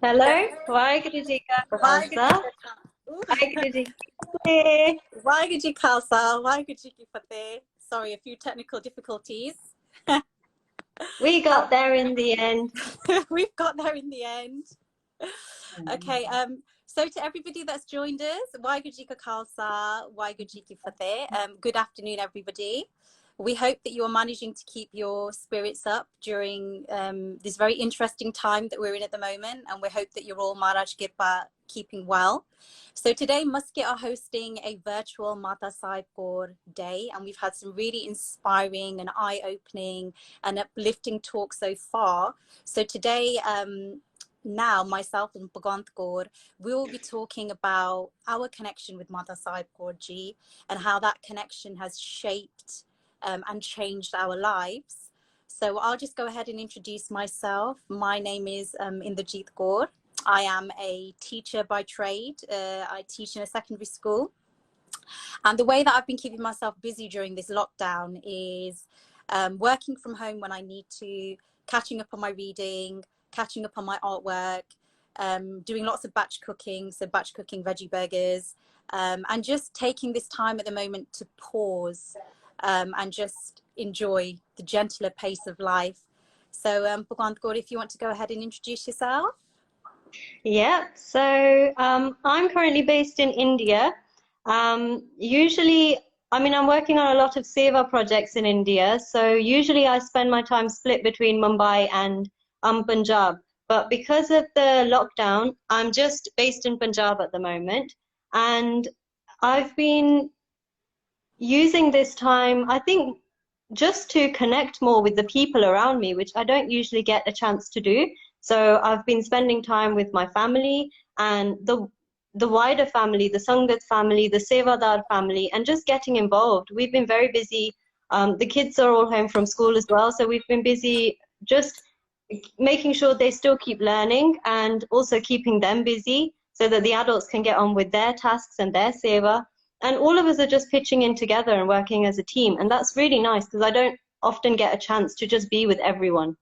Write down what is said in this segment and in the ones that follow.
Hello Waheguru ji का खालसा वाहेगुरु जी की फतेह. Waheguru Ji Khalsa, Waheguru Ji Ki Fateh. Sorry, a few technical difficulties. We got there in the end. We've got there in the end. Okay, so to everybody that's joined us, Waheguru Ji Ka Khalsa, Waheguru Ji Ki Fateh. Good afternoon, everybody. We hope that you are managing to keep your spirits up during this very interesting time that we're in at the moment, and we hope that you're all Maharaj Kirpa keeping well. So today Muscat are hosting a virtual Mata Sahib Kaur day, and we've had some really inspiring and eye-opening and uplifting talks so far. So today, now myself and Bhagwant Kaur, we will be talking about our connection with Mata Sahib Kaur Ji and how that connection has shaped and changed our lives. So I'll just go ahead and introduce myself. My name is Indrajit Kaur. I am a teacher by trade. I teach in a secondary school. And the way that I've been keeping myself busy during this lockdown is working from home when I need to, catching up on my reading, catching up on my artwork, doing lots of batch cooking, so batch cooking veggie burgers, and just taking this time at the moment to pause and just enjoy the gentler pace of life. So, Bhagwant Kaur, if you want to go ahead and introduce yourself. Yeah, so I'm currently based in India. Usually, I'm working on a lot of seva projects in India. So usually I spend my time split between Mumbai and Punjab. But because of the lockdown, I'm just based in Punjab at the moment. And I've been using this time, I think, just to connect more with the people around me, which I don't usually get a chance to do. So I've been spending time with my family and the wider family, the Sangat family, the Sevadar family, and just getting involved. We've been very busy. The kids are all home from school as well, so we've been busy just making sure they still keep learning and also keeping them busy so that the adults can get on with their tasks and their seva. And all of us are just pitching in together and working as a team. And that's really nice because I don't often get a chance to just be with everyone.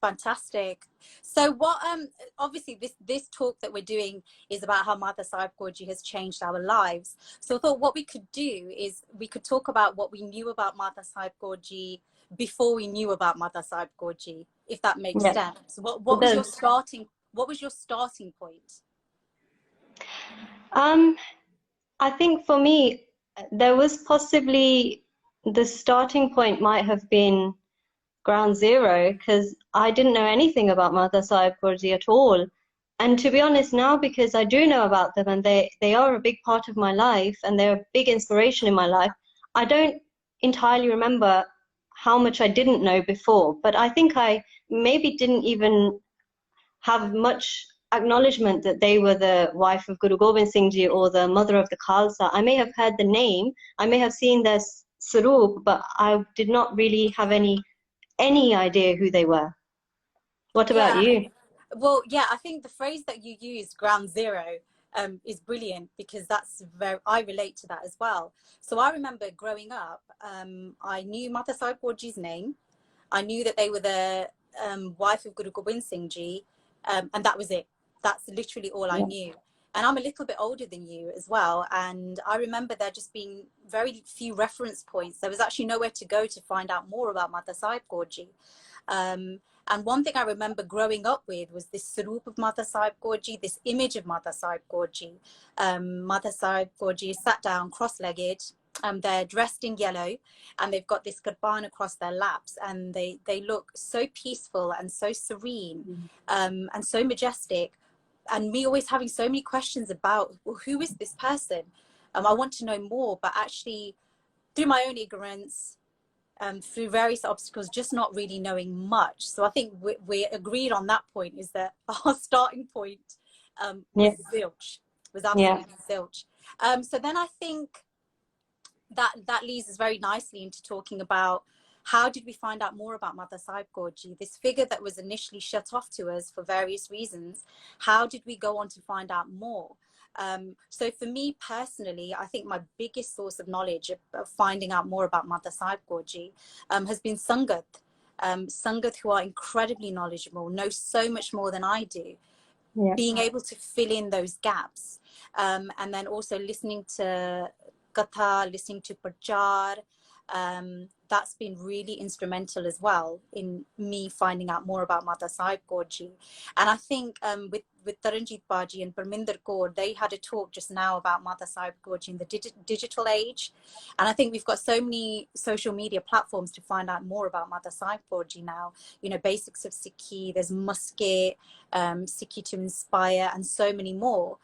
Fantastic. So what obviously this talk that we're doing is about how Mata Sahib Kaur Ji has changed our lives. So I thought what we could do is we could talk about what we knew about Mata Sahib Kaur Ji before we knew about Mata Sahib Kaur Ji, if that makes Yeah, sense. it What was your does. starting point? Um, I think for me, there was possibly the starting point might have been ground zero because I didn't know anything about Mata Sahib Kaur at all. And to be honest now, because I do know about them and they are a big part of my life and they're a big inspiration in my life, I don't entirely remember how much I didn't know before. But I think I maybe didn't even have much acknowledgement that they were the wife of Guru Gobind Singh Ji or the mother of the Khalsa. I may have heard the name, I may have seen their saroop, but I did not really have any idea who they were. What about Yeah. you? Well, yeah, I think the phrase that you used, ground zero, is brilliant because I relate to that as well. So I remember growing up, I knew Mata Sahib Kaur Ji's name. I knew that they were the wife of Guru Gobind Singh Ji, and that was it. That's literally all I Yeah. knew. And I'm a little bit older than you as well. And I remember there just being very few reference points. There was actually nowhere to go to find out more about Mata Sahib Kaur Ji. And one thing I remember growing up with was this saroop of Mata Sahib Kaur Ji, this image of Mata Sahib Kaur Ji. Mata Sahib Kaur Ji is sat down, cross-legged. They're dressed in yellow and they've got this kirpan across their laps, and they look so peaceful and so serene, and so majestic. And me always having so many questions about, well, who is this person? I want to know more, but actually through my own ignorance, through various obstacles, just not really knowing much. So I think we agreed on that point, is that our starting point Yeah. was zilch, was Yeah. absolutely zilch. So then I think that leads us very nicely into talking about how did we find out more about Mata Sahib Kaur Ji, this figure that was initially shut off to us for various reasons. How did we go on to find out more? So for me personally, I think my biggest source of knowledge of finding out more about Mata Sahib Kaur Ji has been Sangat. Sangat, who are incredibly knowledgeable, know so much more than I do. Yeah. being able to fill in those gaps, and then also listening to katha, listening to prachar, that's been really instrumental as well in me finding out more about Mata Sahib Kaur ji. And I think with Taranjeet Baji and Parminder Kaur, they had a talk just now about Mata Sahib Kaur ji in the digital age. And I think we've got so many social media platforms to find out more about Mata Sahib Kaur ji now. You know, basics of Sikhi, there's Musket, Sikhi to Inspire, and so many more.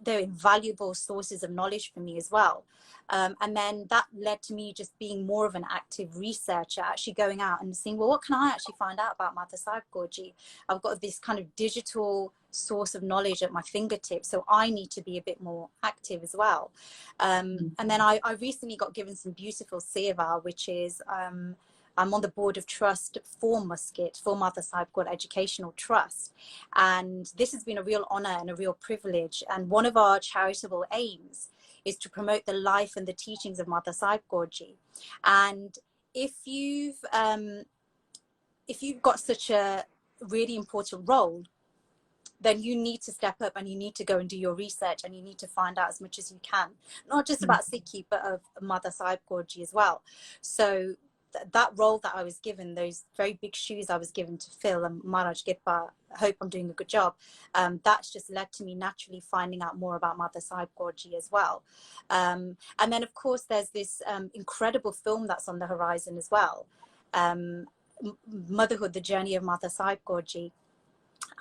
They're invaluable sources of knowledge for me as well. And then that led to me just being more of an active researcher, actually going out and seeing, well, what can I actually find out about Mata Sahib Kaur ji? I've got this kind of digital source of knowledge at my fingertips, so I need to be a bit more active as well. And then I recently got given some beautiful seva, which is I'm on the board of trust for Musket, for Mata Sahib Kaur Educational Trust. And this has been a real honor and a real privilege. And one of our charitable aims is to promote the life and the teachings of Mata Sahib Kaur ji. And if you've got such a really important role, then you need to step up and you need to go and do your research and you need to find out as much as you can, not just about Sikhi, but of Mata Sahib Kaur ji as well. So that role that I was given, those very big shoes I was given to fill, and Maharaj Kirpa, I hope I'm doing a good job, that's just led to me naturally finding out more about Mata Sahib Kaur ji as well. And then of course there's this incredible film that's on the horizon as well, Motherhood, the Journey of Mata Sahib Kaur ji.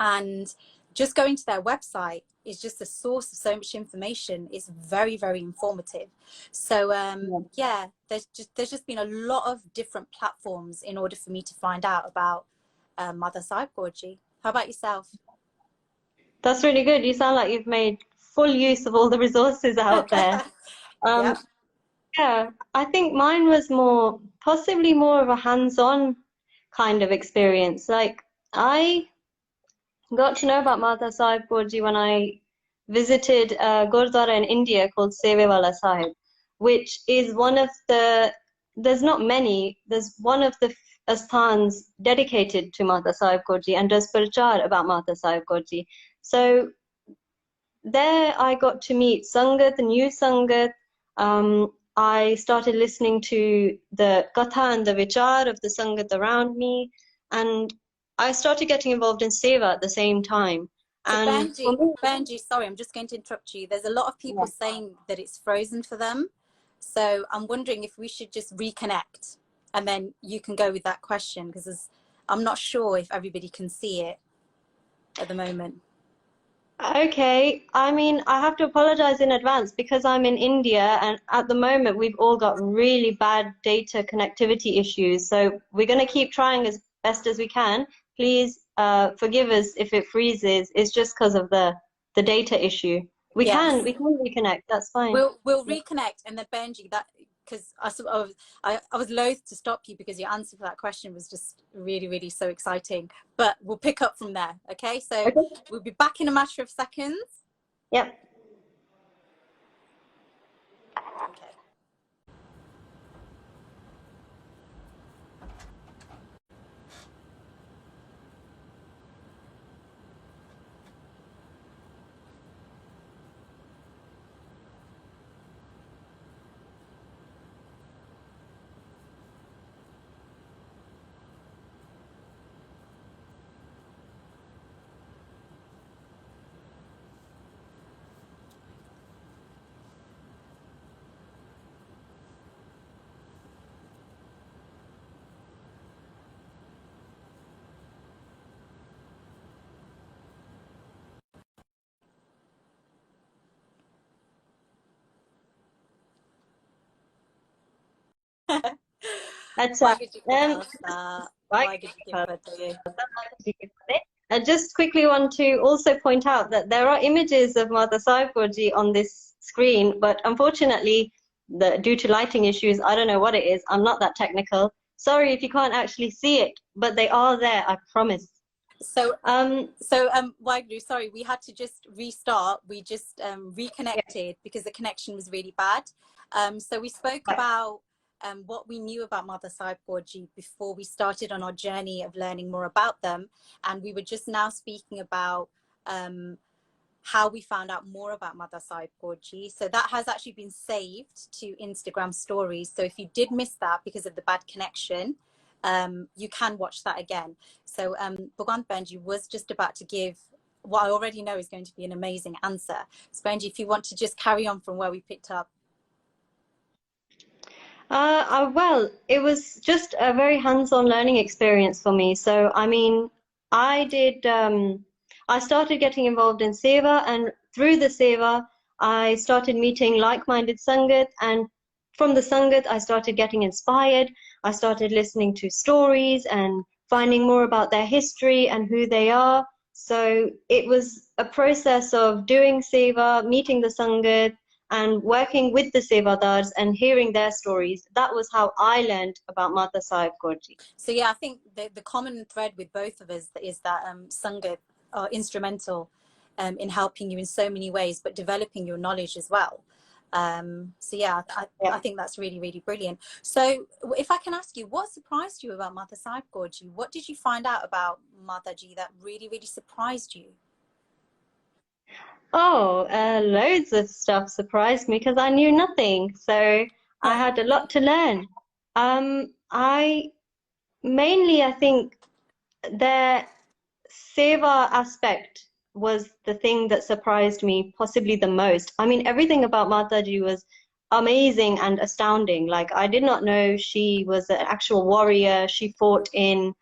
And just going to their website is just a source of so much information. It's very, very informative. So yeah, there's just been a lot of different platforms in order for me to find out about Mata Sahib Kaur ji. How about yourself? That's really good. You sound like you've made full use of all the resources out there. Yep. Yeah, I think mine was possibly more of a hands-on kind of experience. Like, I got to know about Mata Sahib Kaur ji when I visited a Gurdwara in India called Sevewala Sahib, which is one of there's not many, there's one of the asthans dedicated to Mata Sahib Kaur ji and does prachar about Mata Sahib Kaur ji. So there I got to meet Sangat, the new Sangat. I started listening to the katha and the vichar of the Sangat around me, and I started getting involved in seva at the same time. So And Benji, sorry, I'm just going to interrupt you. There's a lot of people saying that it's frozen for them. So I'm wondering if we should just reconnect and then you can go with that question, because I'm not sure if everybody can see it at the moment. okay, I mean, I have to apologize in advance because I'm in India and at the moment we've all got really bad data connectivity issues. So we're going to keep trying as best as we can. Please forgive us if it freezes. It's just because of the data issue. We can reconnect. That's fine. We'll reconnect, and then Benji, that because I was loath to stop you because your answer for that question was just really, really so exciting. But we'll pick up from there. Okay, so we'll be back in a matter of seconds. Yep. Okay. Acha. I just quickly want to also point out that there are images of Mata Sahib Kaur ji on this screen, but unfortunately, due to lighting issues, I don't know what it is. I'm not that technical. Sorry if you can't actually see it, but they are there, I promise. So Wagyu, sorry, we had to just restart. We just reconnected because the connection was really bad. So we spoke about what we knew about Mother Sahib Kaur ji before we started on our journey of learning more about them. And we were just now speaking about how we found out more about Mother Sahib Kaur ji. So that has actually been saved to Instagram stories. So if you did miss that because of the bad connection, you can watch that again. So Bhagwant Benji was just about to give what I already know is going to be an amazing answer. So Benji, if you want to just carry on from where we picked up. Well, it was just a very hands-on learning experience for me. So, I mean, I started getting involved in Seva, and through the Seva, I started meeting like-minded Sangat, and from the Sangat, I started getting inspired. I started listening to stories and finding more about their history and who they are. So it was a process of doing Seva, meeting the Sangat, and working with the Sevadars and hearing their stories. That was how I learned about Mata Sahib Kaur ji. So yeah, I think the common thread with both of us is that Sangat are instrumental in helping you in so many ways, but developing your knowledge as well. So yeah, I think that's really, really brilliant. So if I can ask you, what surprised you about Mata Sahib Kaur ji? What did you find out about Mata ji that really, really surprised you? Oh, loads of stuff surprised me because I knew nothing. So I had a lot to learn. I think their Seva aspect was the thing that surprised me possibly the most. I mean, everything about Mataji was amazing and astounding. Like, I did not know she was an actual warrior. She fought in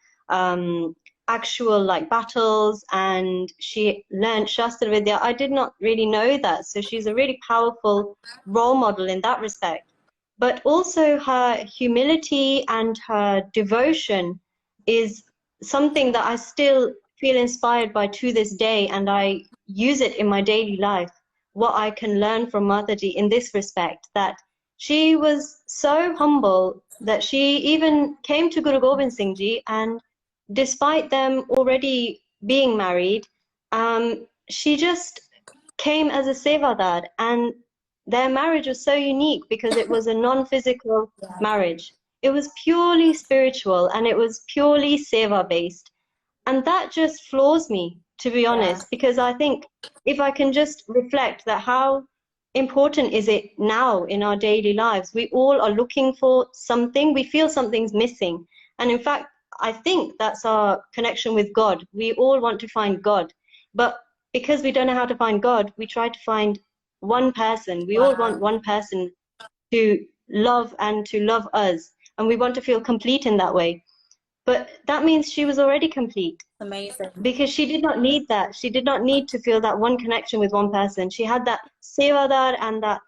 actual like battles, and she learned Shastra Vidya. I did not really know that. So she's a really powerful role model in that respect. But also her humility and her devotion is something that I still feel inspired by to this day, and I use it in my daily life. What I can learn from Mataji in this respect, that she was so humble that she even came to Guru Gobind Singh Ji, and despite them already being married, she just came as a sevadar, and their marriage was so unique because it was a non-physical marriage. It was purely spiritual and it was purely seva based. And that just floors me, to be honest, because I think if I can just reflect that how important is it now in our daily lives, we all are looking for something, we feel something's missing. And in fact, I think that's our connection with God. We all want to find God. But because we don't know how to find God, we try to find one person. We all want one person to love and to love us. And we want to feel complete in that way. But that means she was already complete. Amazing. Because she did not need that. She did not need to feel that one connection with one person. She had that sevadar and that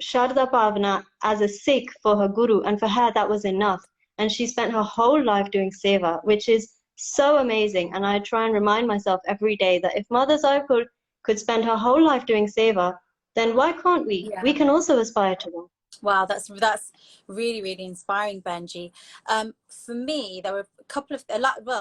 Sharda Pavana as a Sikh for her guru. And for her, that was enough. And she spent her whole life doing seva, which is so amazing. And I try and remind myself every day that if Mother Sahib could spend her whole life doing seva, then why can't we? We can also aspire to that. Wow, that's really, really inspiring, Benji. For me, there were a couple of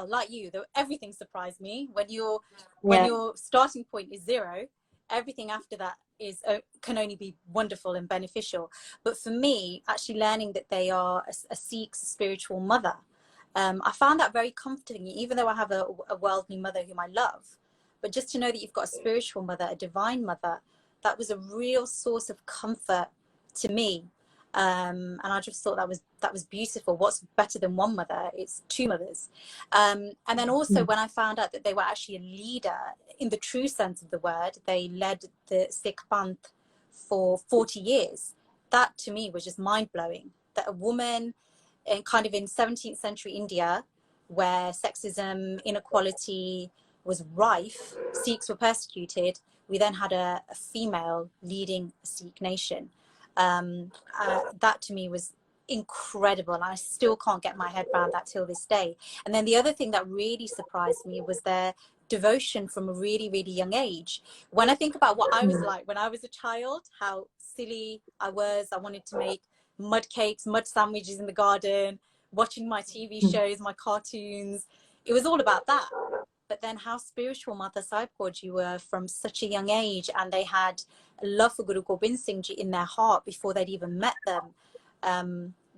like you, everything surprised me. When your starting point is zero, everything after that is can only be wonderful and beneficial. But for me, actually learning that they are a Sikh's spiritual mother, I found that very comforting. Even though I have a worldly mother whom I love, but just to know that you've got a spiritual mother, a divine mother, that was a real source of comfort to me. And I just thought that was beautiful. What's better than one mother? It's two mothers. And then also when I found out that they were actually a leader in the true sense of the word, they led the Sikh Panth for 40 years. That to me was just mind-blowing, that a woman in kind of in 17th century India, where sexism, inequality was rife, Sikhs were persecuted, we then had a female leading a Sikh nation. That to me was incredible, and I still can't get my head around that till this day. And then the other thing that really surprised me was their devotion from a really, really young age. When I think about what I was like when I was a child, how silly I was, I wanted to make mud cakes, mud sandwiches in the garden, watching my TV shows, my cartoons, it was all about that. But then how spiritual Mata Sahib Kaur ji were from such a young age, and they had love for Guru Gobind Singh Ji in their heart before they'd even met them.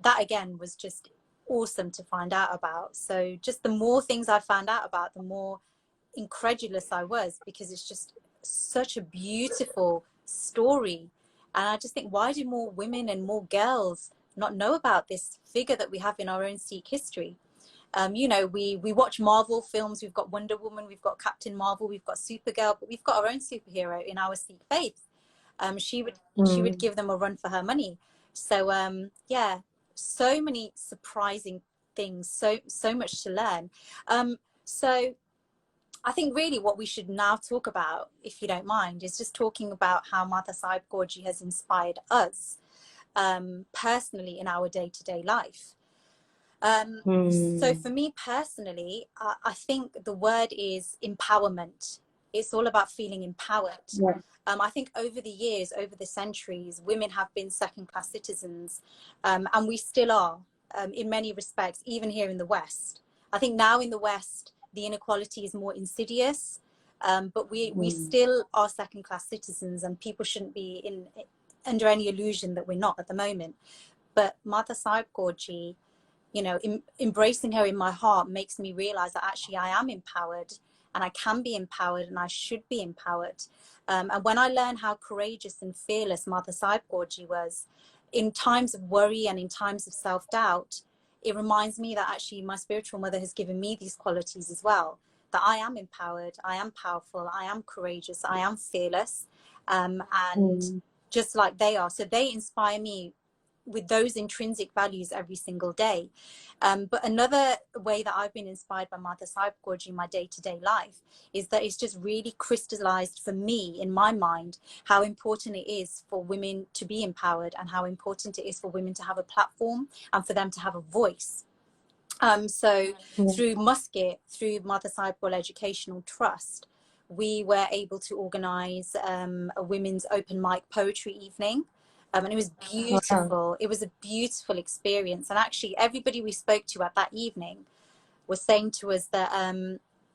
that again was just awesome to find out about. So just the more things I found out about, the more incredulous I was, because it's just such a beautiful story. And I just think, why do more women and more girls not know about this figure that we have in our own Sikh history? You know, we watch Marvel films, we've got Wonder Woman, we've got Captain Marvel, we've got Supergirl, but we've got our own superhero in our Sikh faith. She would give them a run for her money. So yeah, so many surprising things, so much to learn. So I think really what we should now talk about, if you don't mind, is just talking about how Mata Sahib Kaur has inspired us personally in our day-to-day life. So for me personally, I think the word is empowerment. It's all about feeling empowered. Yeah. I think over the years, over the centuries, women have been second-class citizens, and we still are in many respects, even here in the West. I think now in the West, the inequality is more insidious, but we still are second-class citizens, and people shouldn't be under any illusion that we're not at the moment. But Mata Sahib Kaur, you know, embracing her in my heart makes me realize that actually I am empowered, and I can be empowered, and I should be empowered. And when I learned how courageous and fearless Mata Sahib Kaur was in times of worry and in times of self-doubt, it reminds me that actually my spiritual mother has given me these qualities as well, that I am empowered, I am powerful, I am courageous, I am fearless, and just like they are. So they inspire me with those intrinsic values every single day. But another way that I've been inspired by Mata Sahib Kaur in my day-to-day life is that it's just really crystallized for me in my mind how important it is for women to be empowered, and how important it is for women to have a platform and for them to have a voice. So through Musket, through Mata Sahib Kaur Educational Trust, we were able to organize a women's open mic poetry evening. And it was beautiful. It was a beautiful experience. And actually, everybody we spoke to at that evening was saying to us that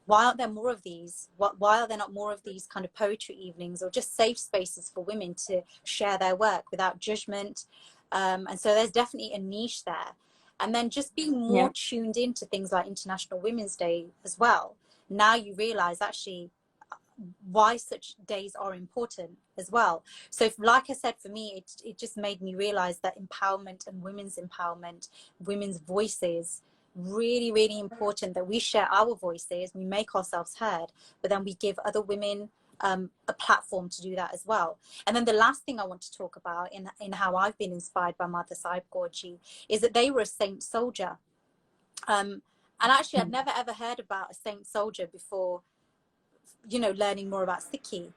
why aren't there more of these? Why are there not more of these kind of poetry evenings, or just safe spaces for women to share their work without judgment? And so there's definitely a niche there. And then just being more tuned into things like International Women's Day as well. Now you realize actually why such days are important as well. So like I said, for me, it just made me realize that empowerment and women's empowerment, women's voices, really, really important, that we share our voices, we make ourselves heard, but then we give other women a platform to do that as well. And then the last thing I want to talk about in how I've been inspired by Mata Sahib Kaur is that they were a saint soldier. And actually, I'd never ever heard about a saint soldier before, you know, learning more about Sikhi.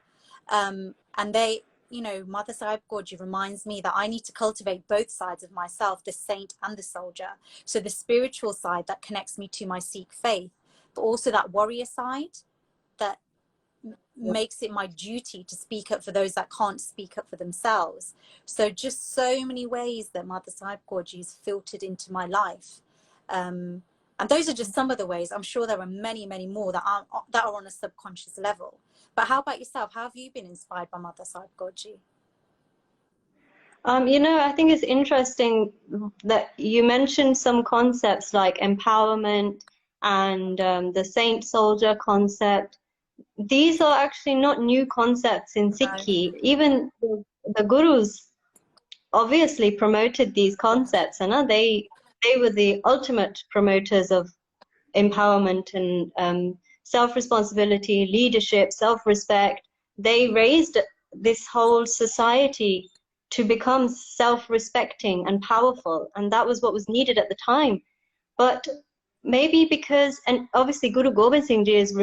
And they, you know, Mata Sahib Kaur reminds me that I need to cultivate both sides of myself, the saint and the soldier. So the spiritual side that connects me to my Sikh faith, but also that warrior side that makes it my duty to speak up for those that can't speak up for themselves. So just so many ways that Mata Sahib Kaur is filtered into my life. And those are just some of the ways. I'm sure there are many, many more that are on a subconscious level. But how about yourself? How have you been inspired by Mata Sahib Kaur? You know, I think it's interesting that you mentioned some concepts like empowerment and the saint soldier concept. These are actually not new concepts in Sikhi. Even the gurus obviously promoted these concepts, and they were the ultimate promoters of empowerment and self-responsibility, leadership, self-respect. They raised this whole society to become self-respecting and powerful, and that was what was needed at the time. But maybe because, and obviously Guru Gobind Singh Ji is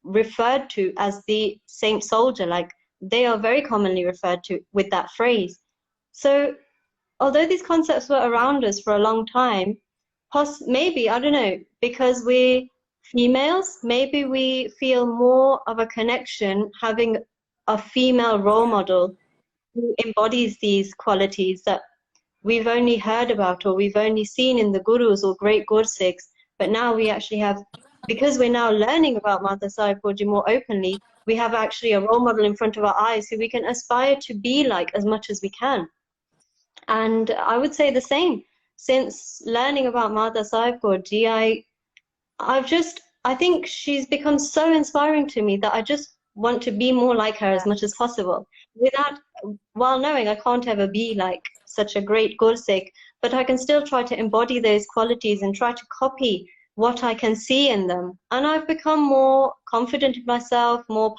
referred to as the saint soldier, like they are very commonly referred to with that phrase. So although these concepts were around us for a long time, maybe, I don't know, because we're females, maybe we feel more of a connection having a female role model who embodies these qualities that we've only heard about or we've only seen in the gurus or great gursikhs. But now we actually have, because we're now learning about Mata Sahib Kaur more openly, we have actually a role model in front of our eyes who we can aspire to be like as much as we can. And I would say the same. since learning about Mata Sahib Kaur ji, I think she's become so inspiring to me that I just want to be more like her as much as possible. Without, while knowing I can't ever be like such a great Gursikh, but I can still try to embody those qualities and try to copy what I can see in them. And I've become more confident in myself, more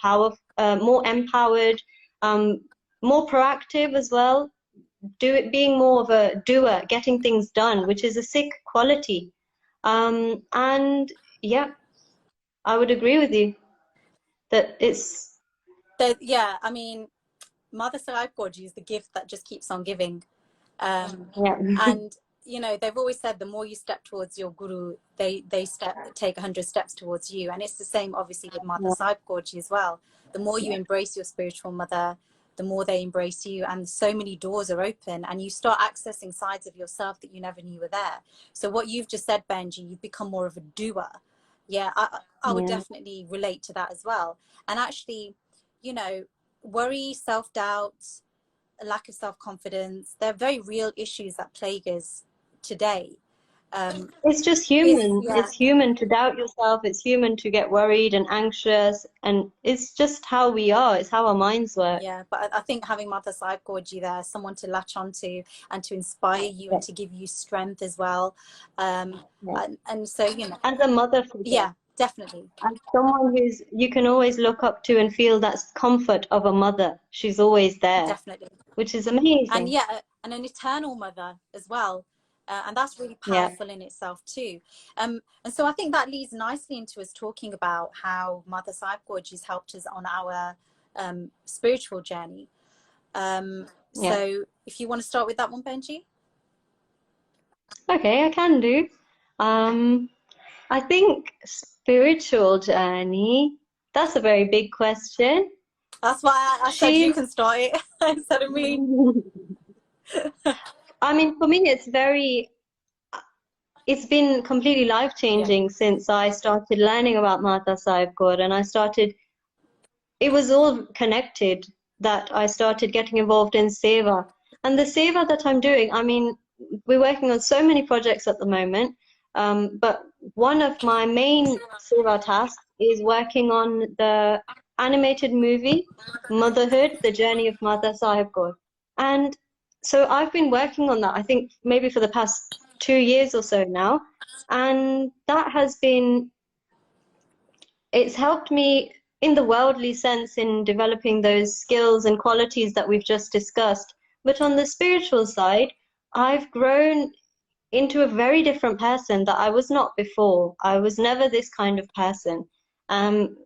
empowered, um, more proactive as well. Being more of a doer, getting things done, which is a Sikh quality. And yeah, I would agree with you that it's Yeah, I mean, Mother Sahib Kaur ji is the gift that just keeps on giving. yeah. And you know, they've always said the more you step towards your guru, they take 100 steps towards you. And it's the same obviously with Mother Yeah, Sahib Kaur ji as well. The more you yeah, embrace your spiritual mother, the more they embrace you, and so many doors are open, and you start accessing sides of yourself that you never knew were there. So what you've just said, Benji, you've become more of a doer. Yeah, I would yeah. definitely relate to that as well. And actually, you know, worry, self-doubt, a lack of self-confidence, they're very real issues that plague us today. It's just It's, human. yeah, It's human to doubt yourself. It's human to get worried and anxious, and it's just how we are. It's how our minds work. yeah, but I think having Mother Sahib Kaur ji there, someone to latch onto and to inspire you Yeah, and to give you strength as well. yeah. And so, you know, As a mother figure, yeah, definitely, as someone who's you can always look up to and feel that comfort of a mother. She's always there, definitely. which is And amazing. yeah, and an eternal mother as well. And that's really Yeah. powerful in itself too. And so I think that leads nicely into us talking about how Mother Sahib Kaur has helped us on our spiritual journey. Yeah. So if you want to start with that one, Benji. Okay, I can do. Um, I think spiritual journey, that's a very big question. That's why I said you She's, can start it instead of me. I mean, for me, it's been completely Yeah, life-changing since I started learning about Mata Sahib Kaur, and it was all connected that I started getting involved in seva. And the seva that I'm doing, I mean, we're working on so many projects at the moment, but one of my main seva tasks is working on the animated movie, Motherhood, The Journey of Mata Sahib Kaur. And so I've been working on that, I think maybe for the past 2 years or so now. And it's helped me in the worldly sense in developing those skills and qualities that we've just discussed. But on the spiritual side, I've grown into a very different person that I was not before. I was never this kind of person. Um,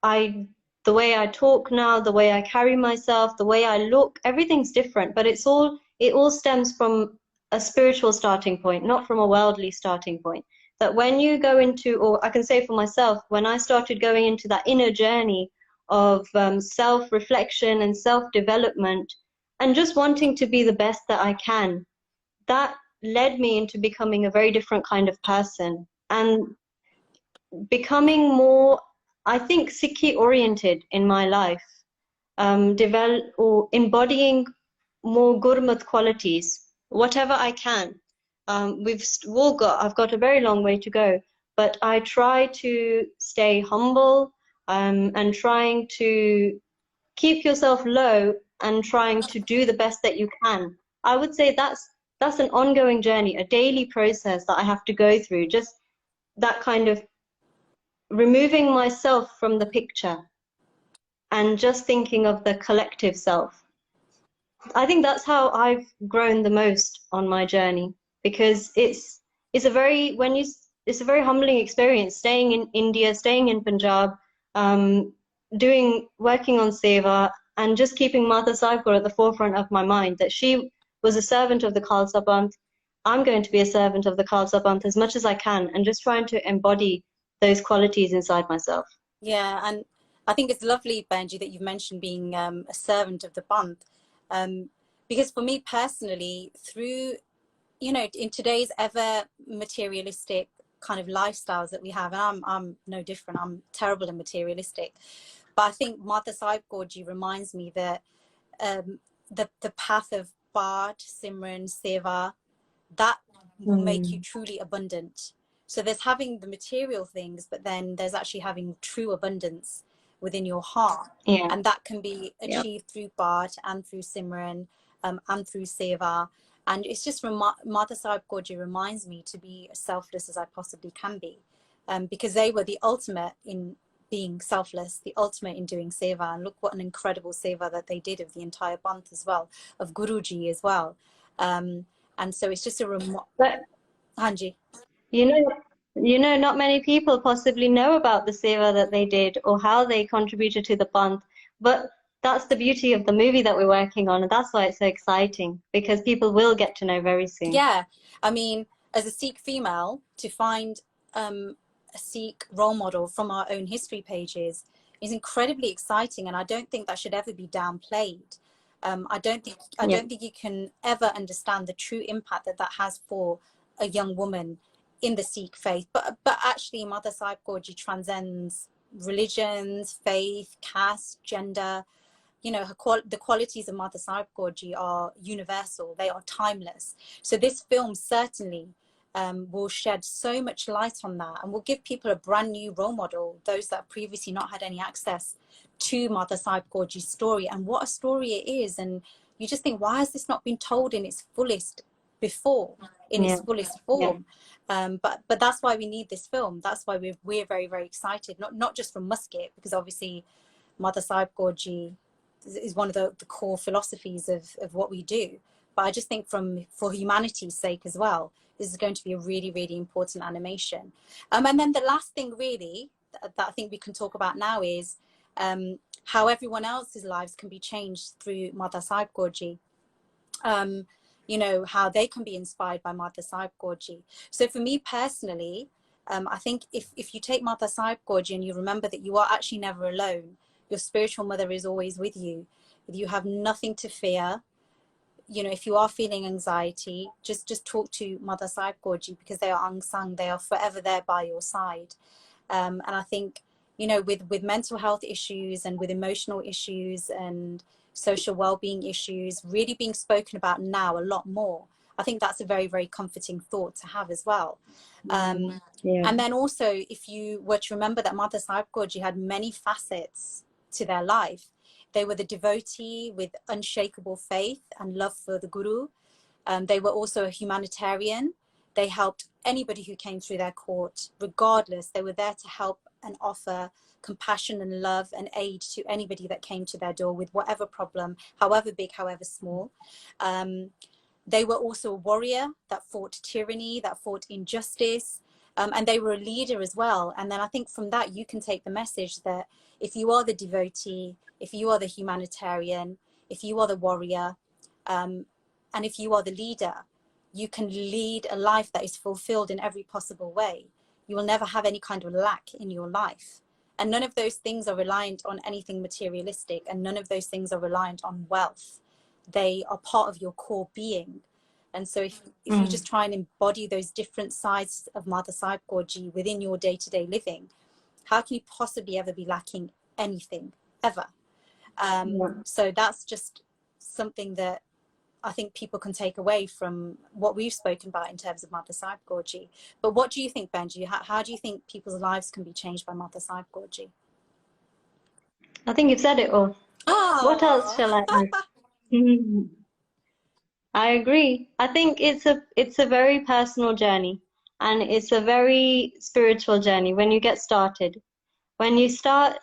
I, the way I talk now, the way I carry myself, the way I look, everything's different. But it all stems from a spiritual starting point, not from a worldly starting point. That when you go into, or I can say for myself, when I started going into that inner journey of self-reflection and self-development, and just wanting to be the best that I can, that led me into becoming a very different kind of person and becoming more, I think, Sikhi oriented in my life, develop or embodying more Gurmat qualities, whatever I can. I've got a very long way to go, but I try to stay humble, and trying to keep yourself low and trying to do the best that you can. I would say that's an ongoing journey, a daily process that I have to go through, just that kind of removing myself from the picture and just thinking of the collective self. I think that's how I've grown the most on my journey, because it's a very when you it's a very humbling experience staying in India, staying in Punjab, um, working on seva, and just keeping Mata Sahib Kaur at the forefront of my mind, that she was a servant of the Khalsa Panth. I'm going to be a servant of the Khalsa Panth as much as I can, and just trying to embody those qualities inside myself. yeah, and I think it's lovely, Benji, that you've mentioned being a servant of the Panth, because for me personally, through in today's ever materialistic kind of lifestyles that we have, and I'm no different. I'm terrible and materialistic, but I think Mata Sahib Kaur ji reminds me that the path of Path, Simran, Seva, that will make you truly abundant. So there's having the material things, but then there's actually having true abundance within your heart. Yeah. And that can be achieved through Bart and through Simran and through Seva. And it's just Mata Sahib Kaur reminds me to be as selfless as I possibly can be, because they were the ultimate in being selfless, the ultimate in doing Seva. And look what an incredible Seva that they did of the entire Panth as well, of Guruji as well. And so it's just a But Hanji. you know, not many people possibly know about the seva that they did or how they contributed to the Panth. But that's the beauty of the movie that we're working on, and that's why it's so exciting, because people will get to know very soon. Yeah, I mean, as a Sikh female, to find a Sikh role model from our own history pages is incredibly exciting, and I don't think that should ever be downplayed. I don't think you can ever understand the true impact that that has for a young woman in the Sikh faith. But actually, Mata Sahib Kaur transcends religions, faith, caste, gender. You know, the qualities of Mata Sahib Kaur are universal. They are timeless. So this film certainly will shed so much light on that, and will give people a brand new role model, those that have previously not had any access to Mata Sahib Kaur's story. And what a story it is. And you just think, why has this not been told in its fullest before, in its fullest form? But that's why we need this film. That's why we're very, very excited, not just from Muscat, because obviously Mata Sahib Kaur is one of the core philosophies of what we do. But I just think for humanity's sake as well, this is going to be a really, really important animation. And then the last thing really that I think we can talk about now is how everyone else's lives can be changed through Mata Sahib Kaur. You know, how they can be inspired by Mata Sahib Kaur. So for me personally, I think if you take Mata Sahib Kaur and you remember that you are actually never alone, your spiritual mother is always with you. You have nothing to fear. You know, if you are feeling anxiety, just talk to Mata Sahib Kaur because they are unsung. They are forever there by your side. And I think, you know, with mental health issues and with emotional issues and social well-being issues really being spoken about now a lot more, I think that's a very, very comforting thought to have as well. And then also, if you were to remember that Mata Sahib Kaur had many facets to their life. They were the devotee with unshakable faith and love for the Guru. They were also a humanitarian. They helped anybody who came through their court, regardless. They were there to help and offer compassion and love and aid to anybody that came to their door with whatever problem, however big, however small. They were also a warrior that fought tyranny, that fought injustice, and they were a leader as well. And then I think from that, you can take the message that if you are the devotee, if you are the humanitarian, if you are the warrior, and if you are the leader, you can lead a life that is fulfilled in every possible way. You will never have any kind of lack in your life. And none of those things are reliant on anything materialistic, and none of those things are reliant on wealth. They are part of your core being. And so if you just try and embody those different sides of Mata Sahib Kaur within your day-to-day living, how can you possibly ever be lacking anything, ever? So that's just something that I think people can take away from what we've spoken about in terms of Mata Sahib Kaur. But what do you think, Benji? How do you think people's lives can be changed by Mata Sahib Kaur? I think you've said it all. Oh. What else shall I add? I agree. I think it's a very personal journey, and it's a very spiritual journey when you get started. When you start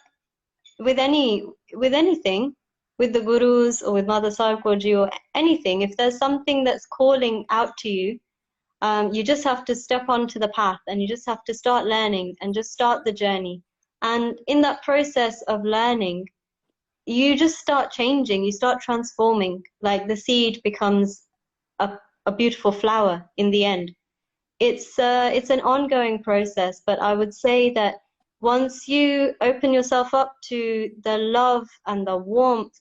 with anything, with the gurus or with Mata Sahib Kaur or anything, if there's something that's calling out to you, you just have to step onto the path, and you just have to start learning and just start the journey. And in that process of learning, you just start changing, you start transforming, like the seed becomes a beautiful flower in the end. It's an ongoing process, but I would say that once you open yourself up to the love and the warmth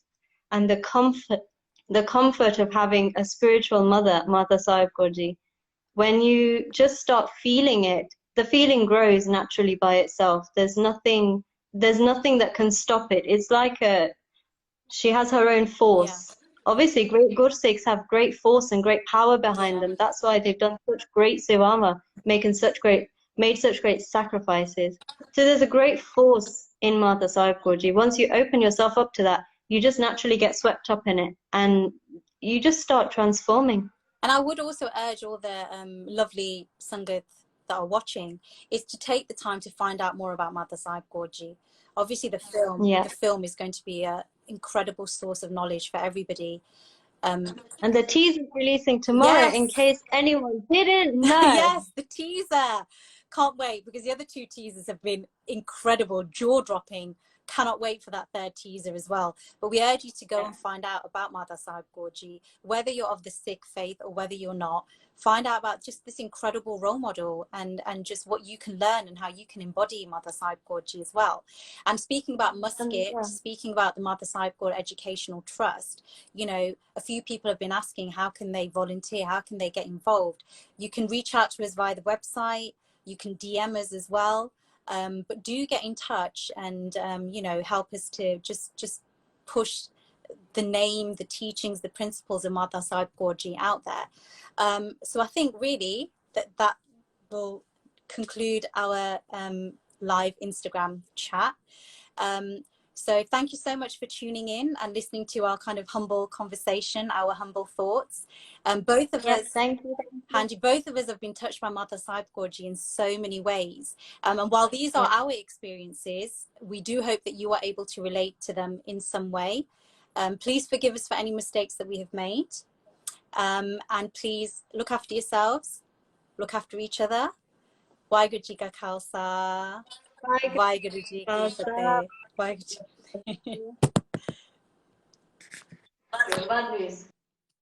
and the comfort of having a spiritual mother, Mata Sahib Kaur, when you just start feeling it, the feeling grows naturally by itself. There's nothing that can stop it. It's like she has her own force obviously great Gursikhs have great force and great power behind them. That's why they've done such great sevama, made such great sacrifices. So there's a great force in Mata Sahib Kaur Ji. Once you open yourself up to that, you just naturally get swept up in it and you just start transforming. And I would also urge all the lovely Sangat that are watching is to take the time to find out more about Mata Sahib Kaur Ji. Obviously the film is going to be an incredible source of knowledge for everybody. And the teaser is releasing tomorrow, in case anyone didn't know. Yes, the teaser. Can't wait, because the other two teasers have been incredible, jaw-dropping. Cannot wait for that third teaser as well. But we urge you to go and find out about Mata Sahib Kaur Ji, whether you're of the Sikh faith or whether you're not. Find out about just this incredible role model and just what you can learn and how you can embody Mata Sahib Kaur Ji as well. And speaking about Muscat, speaking about the Mata Sahib Kaur Educational Trust, you know, a few people have been asking how can they volunteer, how can they get involved. You can reach out to us via the website, you can DM us as well. But do get in touch and, you know, help us to just push the name, the teachings, the principles of Mata Sahib Kaur Ji out there. So I think really that will conclude our live Instagram chat. So thank you so much for tuning in and listening to our kind of humble conversation, our humble thoughts. Both of us, thank you. Hanji, both of us have been touched by Mata Sahib Kaur Ji in so many ways. And while these are our experiences, we do hope that you are able to relate to them in some way. Please forgive us for any mistakes that we have made. And please look after yourselves, look after each other. Waheguru Ji Ka Khalsa, Waheguru Ji Ki Fateh. Waheguru Ji.